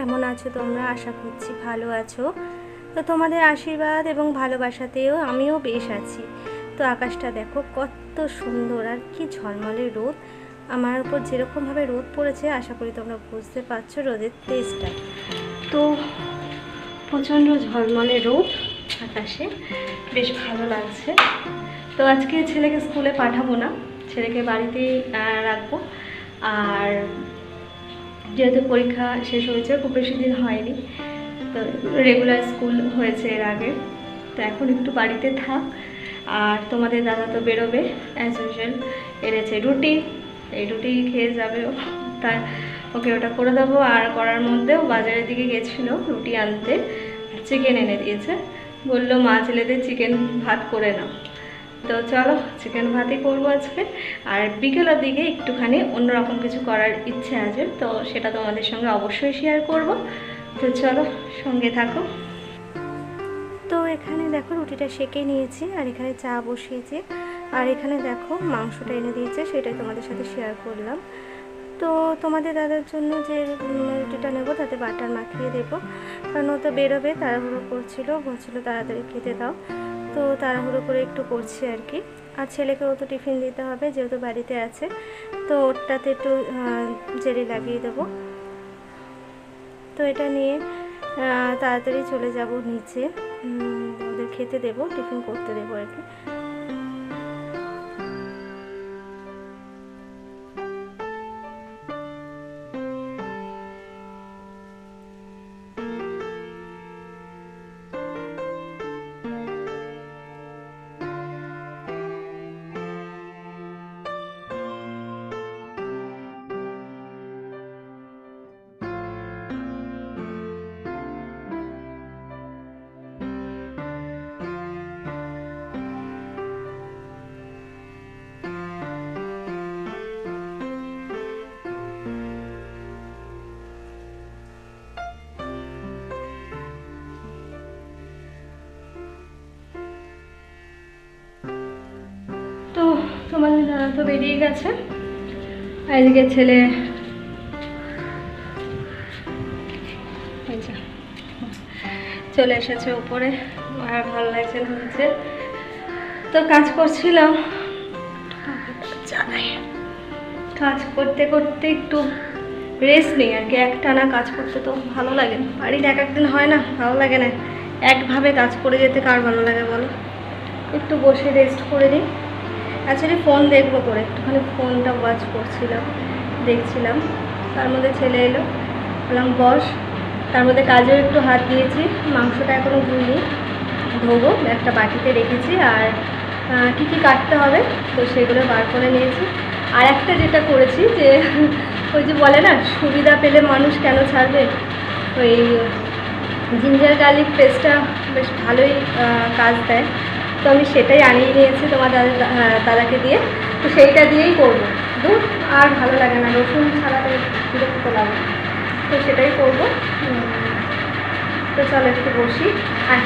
কেমন আছো তোমরা? আশা করছি ভালো আছো। তো তোমাদের আশীর্বাদ এবং ভালোবাসাতেও আমিও বেশ আছি। তো আকাশটা দেখো কত সুন্দর, আর কি ঝলমলে রোদ। আমার উপর যেরকমভাবে রোদ পড়েছে, আশা করি তোমরা বুঝতে পারছো রোদের তেজটা। তো প্রচণ্ড ঝলমলে রোদ আকাশে, বেশ ভালো লাগছে। তো আজকে ছেলেকে স্কুলে পাঠাবো না, ছেলেকে বাড়িতেই রাখবো। আর যেহেতু পরীক্ষা শেষ হয়েছে, খুব বেশি দিন হয়নি, তো রেগুলার স্কুল হয়েছে এর আগে, তো এখন একটু বাড়িতে থাক। আর তোমাদের দাদা তো বেরোবে, অ্যাজ ইউজুয়াল এনেছে রুটি, এই রুটি খেয়ে যাবে ও, তাই ওকে ওটা করে দেবো। আর করার মধ্যেও বাজারের দিকে গেছিলো রুটি আনতে, চিকেন এনে দিয়েছে, বললো মা ছেলেদের চিকেন ভাত করে নাও। তো চলো চিকেন ভাতই করবো আজকে। আর বিকেলের দিকে একটুখানি অন্যরকম কিছু করার ইচ্ছে আছে, তো সেটা তোমাদের সঙ্গে অবশ্যই শেয়ার করব। তো চলো সঙ্গে থাকো। তো এখানে দেখো রুটিটা সেঁকে নিয়েছি, আর এখানে চা বসিয়েছি, আর এখানে দেখো মাংসটা এনে দিয়েছে, সেটাই তোমাদের সাথে শেয়ার করলাম। তো তোমাদের দাদার জন্য যে রুটিটা নেবো তাতে বাটার মাখিয়ে দেবো, কারণ ও তো বেরোবে, তাড়াহুড়ো করছিলো, বলছিলো তাড়াতাড়ি খেতে দাও, তো তাড়াহুড়ো করে একটু করছি আর কি। আর ছেলেকেও তো টিফিন দিতে হবে, যেহেতু বাড়িতে আছে, তো ওটাতে একটু জেলি লাগিয়ে দেবো। তো এটা নিয়ে তাড়াতাড়ি চলে যাব নিচে, ওদের খেতে দেবো, টিফিন করতে দেবো আর কি। তো তোমাদের দাদা তো বেরিয়ে গেছে, আজকে ছেলে চলে এসেছে উপরে, আর ভালো লাগছে না হচ্ছে। তো কাজ করছিলাম, কাজ করতে করতে একটু রেস্ট নেই আর কি। একটানা কাজ করতে তো ভালো লাগে না, বাড়িতে এক একদিন হয় না, ভালো লাগে না। একভাবে কাজ করে যেতে কার ভালো লাগে বলো? একটু বসে রেস্ট করে নিই। অ্যাকচুয়ালি ফোন দেখবো করে একটুখানি ফোনটা ওয়াচ করছিলাম, দেখছিলাম, তার মধ্যে ছেলে এলো, বললাম বস। তার মধ্যে কাজেও একটু হাত দিয়েছি, মাংসটা এখনও ধুইনি, ধোবো, একটা বাটিতে রেখেছি। আর কী কী কাটতে হবে তো সেগুলো বার করে নিয়েছি। আর একটা যেটা করেছি, যে ওই যে বলে না সুবিধা পেলে মানুষ কেন ছাড়বে, ওই জিঞ্জার গার্লিক পেস্টটা বেশ ভালোই কাজ দেয়, তো আমি সেটাই আনিয়ে নিয়েছি তোমার দাদাকে দিয়ে। তো সেইটা দিয়েই করবো, দুধ আর ভালো লাগে না, রসুন ছাড়া তো বিরক্ত লাগে, তো সেটাই করবো। তো চলো একটু বসি। আর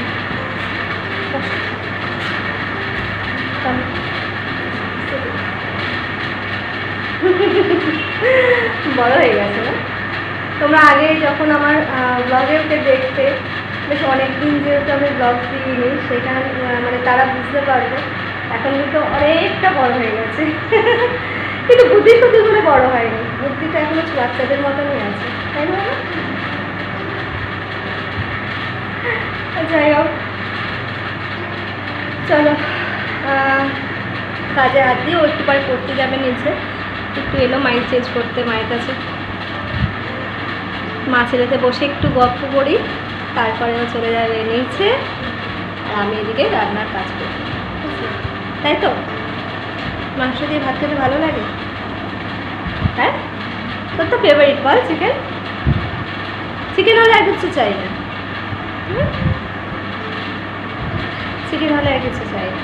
বড় হয়ে গেছে না? তোমরা আগে যখন আমার ব্লগে ওকে দেখতে, বেশ অনেকদিন যেহেতু আমি ব্লগ দিইনি, সেখানে মানে তারা বুঝতে পারবে এখন কিন্তু অনেকটা বড় হয়ে গেছে। কিন্তু বুদ্ধি করে বড় হয়নি, বুদ্ধিটা এখনো বাচ্চাদের মতনই আছে, তাই না? যাই হোক, চলো কাজে হাত দিয়ে ও একটু পরে পড়তে যাবে নিচে, একটু এলো মাইন্ড চেঞ্জ করতে মায়ের কাছে। মা ছেলেতে বসে একটু গল্প করি, তারপরেও চলে যাবে নিচে, আর আমি এদিকে রান্নার কাজ করি, তাই তো? মাংস দিয়ে ভাত খেতে ভালো লাগে? হ্যাঁ, তোর তো ফেভারিট বল চিকেন। চিকেন হলে আর কিছু চাই না, চিকেন হলে আর কিছু চাই না।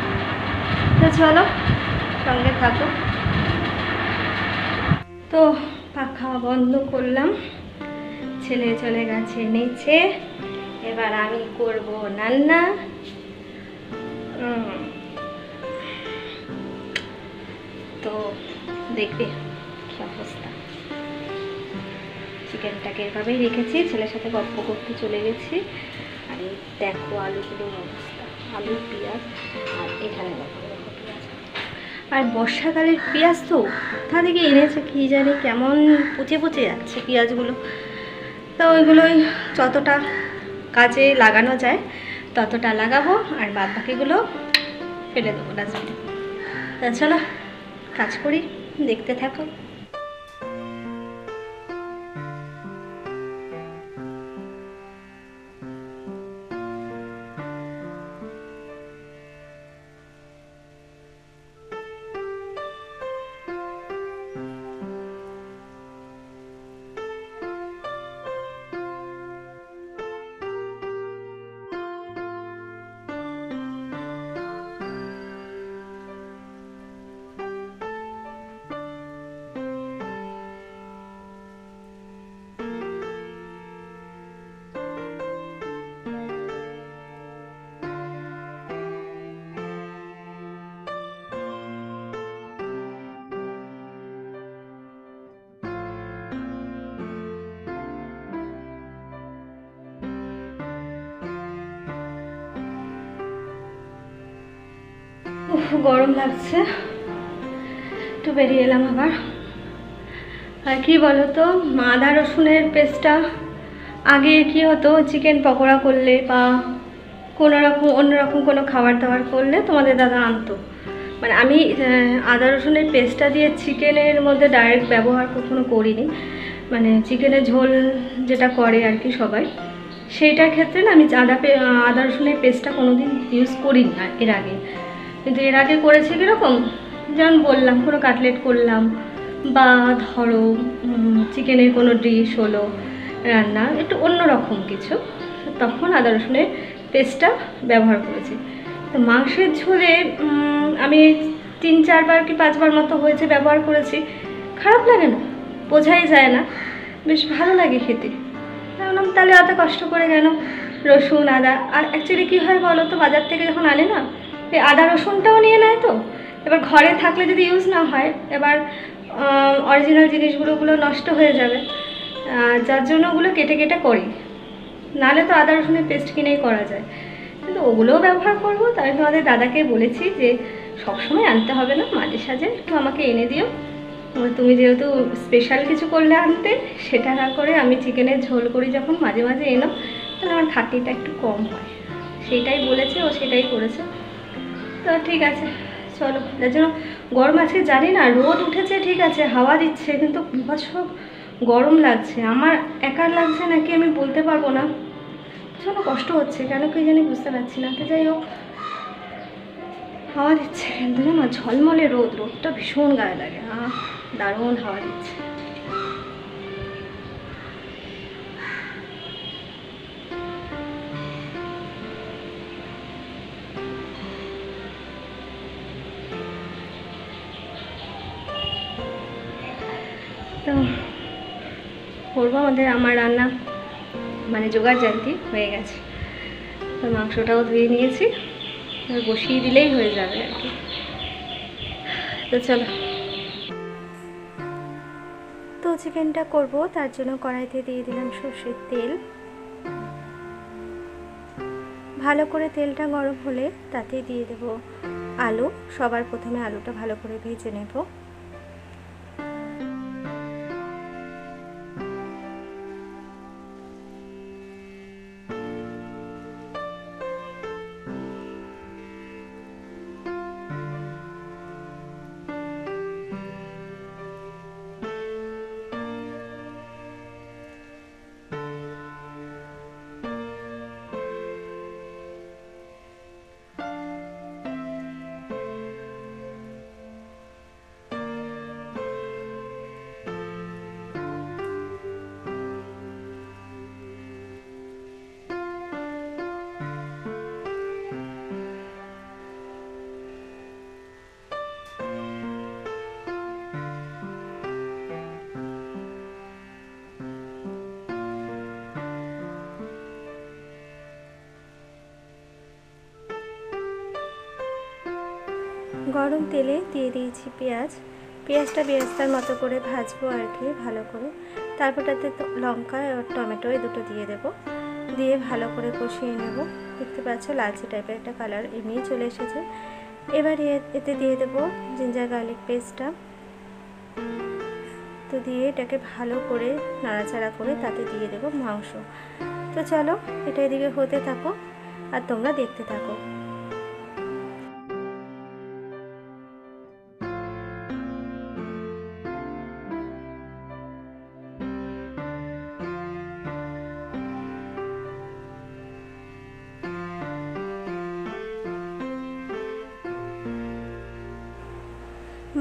তো চলো সঙ্গে থাকো। তো পাখা বন্ধ করলাম, ছেলে চলে গেছে নিচে, এবার আমি করব রান্না। তো দেখবে কি অবস্থা, চিকেনটাকে এভাবেই রেখেছি, ছেলের সাথে গল্প করতে চলে গেছি। আর এই দেখো আলুগুলোর অবস্থা, আলু পেঁয়াজ, আর এখানে দেখো পেঁয়াজ। আর বর্ষাকালের পেঁয়াজ তো কোথা থেকে এনেছে কি জানি, কেমন পচে পচে যাচ্ছে পেঁয়াজগুলো। তো ওইগুলোই যতটা কাজে লাগানো যায় ততটা লাগাবো, আর বাদ বাকিগুলো ফেলে দেবো ডাস্টবিনে। তা চলো কাজ করি, দেখতে থাকো। গরম লাগছে, একটু বেরিয়ে এলাম আবার। আর কি বলতো, আদা রসুনের পেস্টটা আগে কি হতো, চিকেন পকোড়া করলে বা কোনো রকম অন্যরকম কোনো খাবার দাবার করলে তোমাদের দাদা আনতো। মানে আমি আদা রসুনের পেস্টটা দিয়ে চিকেনের মধ্যে ডাইরেক্ট ব্যবহার কখনো করিনি। মানে চিকেনের ঝোল যেটা করে আর কি সবাই, সেইটার ক্ষেত্রে না আমি আদা রসুনের পেস্টটা কোনো দিন ইউজ করিনি এর আগে। কিন্তু এর আগে করেছি কীরকম, যেমন বললাম কোনো কাটলেট করলাম বা ধরো চিকেনের কোনো ডিশ হলো রান্না, একটু অন্যরকম কিছু, তখন আদা রসুনের পেস্টটা ব্যবহার করেছি। তো মাংসের ঝোলে আমি 3-4 বার কি 5 বার মতো হয়েছে ব্যবহার করেছি, খারাপ লাগে না, বোঝাই যায় না, বেশ ভালো লাগে খেতে। বললাম তাহলে অত কষ্ট করে কেন রসুন আদা। আর অ্যাকচুয়ালি কী হয় বলো তো, বাজার থেকে যখন আনে না, এই আদা রসুনটাও নিয়ে নেয়। তো এবার ঘরে থাকলে যদি ইউজ না হয়, এবার অরিজিনাল জিনিসগুলো নষ্ট হয়ে যাবে, যার জন্য ওগুলো কেটে কেটে করি। নাহলে তো আদা রসুনের পেস্ট কিনেই করা যায়, কিন্তু ওগুলোও ব্যবহার করবো। তাই তোমাদের দাদাকে বলেছি যে সবসময় আনতে হবে না, মাঝে সাঝে একটু আমাকে এনে দিও। তুমি যেহেতু স্পেশাল কিছু করলে আনতে, সেটা না করে আমি চিকেনের ঝোল করি যখন, মাঝে মাঝে এনো, তাহলে আমার খাটনিটা একটু কম হয়। সেটাই বলেছে, ও সেটাই করেছে। তো ঠিক আছে চলো। যার জন্য গরম আছে জানি না, রোদ উঠেছে ঠিক আছে, হাওয়া দিচ্ছে, কিন্তু বিভৎস গরম লাগছে। আমার একার লাগছে নাকি আমি বলতে পারবো না, ভীষণ কষ্ট হচ্ছে, কেন কি জানি বুঝতে পারছি না। তো যাই হোক, হাওয়া দিচ্ছে কিন্তু না, ঝলমলে রোদ, রোদটা ভীষণ গায়ে লাগে, দারুণ হাওয়া দিচ্ছে। তো করবো আমার রান্না মানে জোগাড় জানতি হয়ে গেছে। তো মাংসটাও ধুয়ে নিয়েছি, বসিয়ে দিলেই হয়ে যাবে আর কি। তো চলো। তো চিকেনটা করব, তার জন্য কড়াইতে দিয়ে দিলাম সর্ষের তেল। ভালো করে তেলটা গরম হলে তাতে দিয়ে দেব আলু। সবার প্রথমে আলুটা ভালো করে ভেজে নেব। গরম তেলে দিয়ে দিয়েছি পেঁয়াজ। পেঁয়াজটা বেরেস্তার মতো করে ভাজবো আর কি ভালো করে। তারপর তাতে লঙ্কা আর টমেটো এই দুটো দিয়ে দেবো, দিয়ে ভালো করে কষিয়ে নেব। দেখতে পাচ্ছ লালচে টাইপের একটা কালার এমনিই চলে এসেছে। এবার এতে দিয়ে দেবো জিঞ্জার গার্লিক পেস্টটা, তো দিয়ে এটাকে ভালো করে নাড়াচাড়া করে তাতে দিয়ে দেবো মাংস। তো চলো এটা এদিকে হতে থাকো আর তোমরা দেখতে থাকো।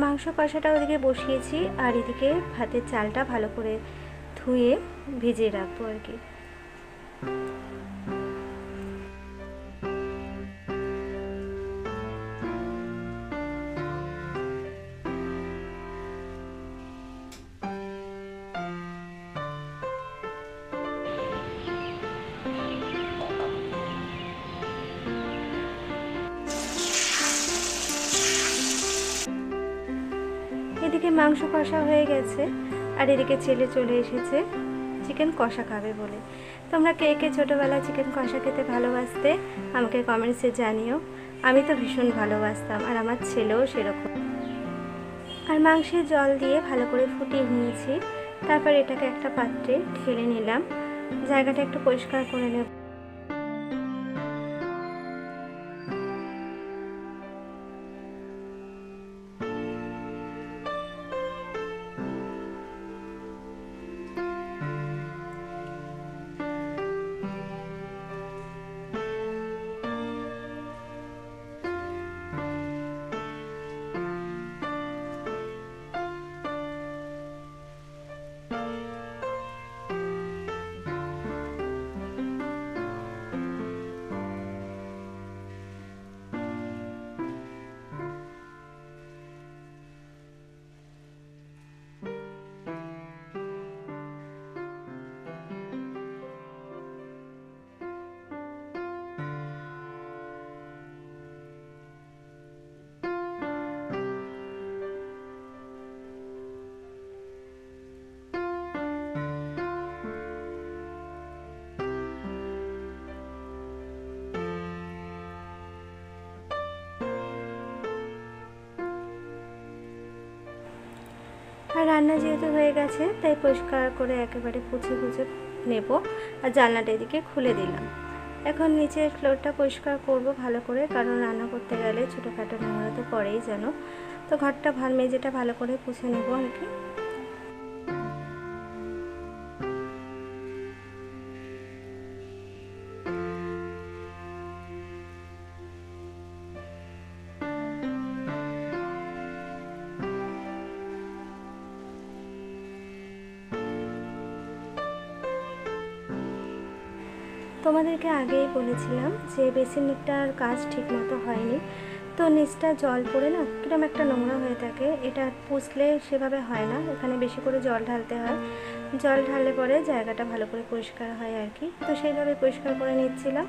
মাংস কষাটা ওদিকে বসিয়েছি আর এদিকে ভাতের চালটা ভালো করে ধুয়ে ভিজিয়ে রাখবো আর কি। এদিকে মাংস কষা হয়ে গেছে আর এদিকে ছেলে চলে এসেছে চিকেন কষা খাবে বলে। তোমরা কে কে ছোটোবেলায় চিকেন কষা খেতে ভালোবাসতে আমাকে কমেন্টসে জানিও। আমি তো ভীষণ ভালোবাসতাম আর আমার ছেলেও সেরকম। আর মাংসের জল দিয়ে ভালো করে ফুটিয়ে নিয়েছি। তারপর এটাকে একটা পাত্রে ঢেলে নিলাম, জায়গাটা একটু পরিষ্কার করে নেব। আর রান্না যেহেতু হয়ে গেছে তাই পরিষ্কার করে একেবারে পুছে নেব আর জানলাটা এদিকে খুলে দিলাম। এখন নিচের ফ্লোরটা পরিষ্কার করব ভালো করে, কারণ রান্না করতে গেলে ছোটোখাটো নোংরা তো পড়েই যেন। তো ঘরটা মেঝেটা ভালো করে পুছে নেব আর কি। তোমাদেরকে আগেই বলেছিলাম যে বেসিনটার কাজ ঠিকমতো হয়নি, তো নিচটা জল পড়ে না কিরকম একটা নোংরা হয়ে থাকে। এটা পুষলে সেভাবে হয় না, এখানে বেশি করে জল ঢালতে হয়। জল ঢাললে পরে জায়গাটা ভালো করে পরিষ্কার হয় আর কি। তো সেইভাবে পরিষ্কার করে নিচ্ছিলাম।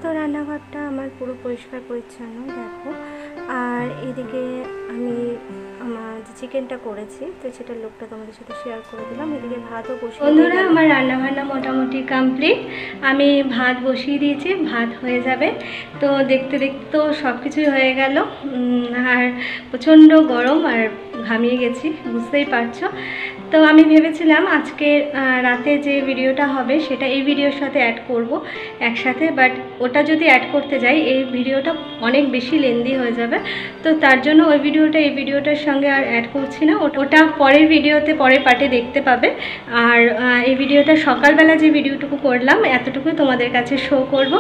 তো রান্নাঘরটা আমার পুরো পরিষ্কার পরিচ্ছন্ন দেখো। আর এদিকে আমি আমার যে চিকেনটা করেছি তো সেটার লুকটা তোমাদের সাথে শেয়ার করে দিলাম। এদিকে ভাতও বসিয়ে, বন্ধুরা আমার রান্নাবান্না মোটামুটি কমপ্লিট। আমি ভাত বসিয়ে দিয়েছি, ভাত হয়ে যাবে। তো দেখতে তো সব কিছুই হয়ে গেল। আর প্রচণ্ড গরম আর ঘামিয়ে গেছি, বুঝতেই পারছো। তো আমি ভেবেছিলাম আজকে রাতে যে ভিডিওটা হবে সেটা এই ভিডিওর সাথে অ্যাড করব একসাথে, বাট ওটা যদি অ্যাড করতে যাই এই ভিডিওটা অনেক বেশি লেন্দি হয়ে যাবে। তো তার জন্য ওই ভিডিওটা এই ভিডিওটার সঙ্গে আর অ্যাড করছি না, ওটা পরের ভিডিওতে পরের পার্টে দেখতে পাবে। আর এই ভিডিওটা সকালবেলা যে ভিডিওটুকু করলাম এতটুকুই তোমাদের কাছে শো করব।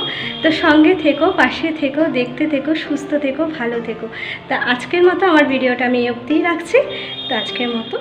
তো সঙ্গে থেকো, পাশে থেকো, দেখতে থেকো, সুস্থ থেকো, ভালো থেকো। তা আজকের মতো আমার ভিডিওটা আমি অবধিই রাখছি। তো আজকের মতো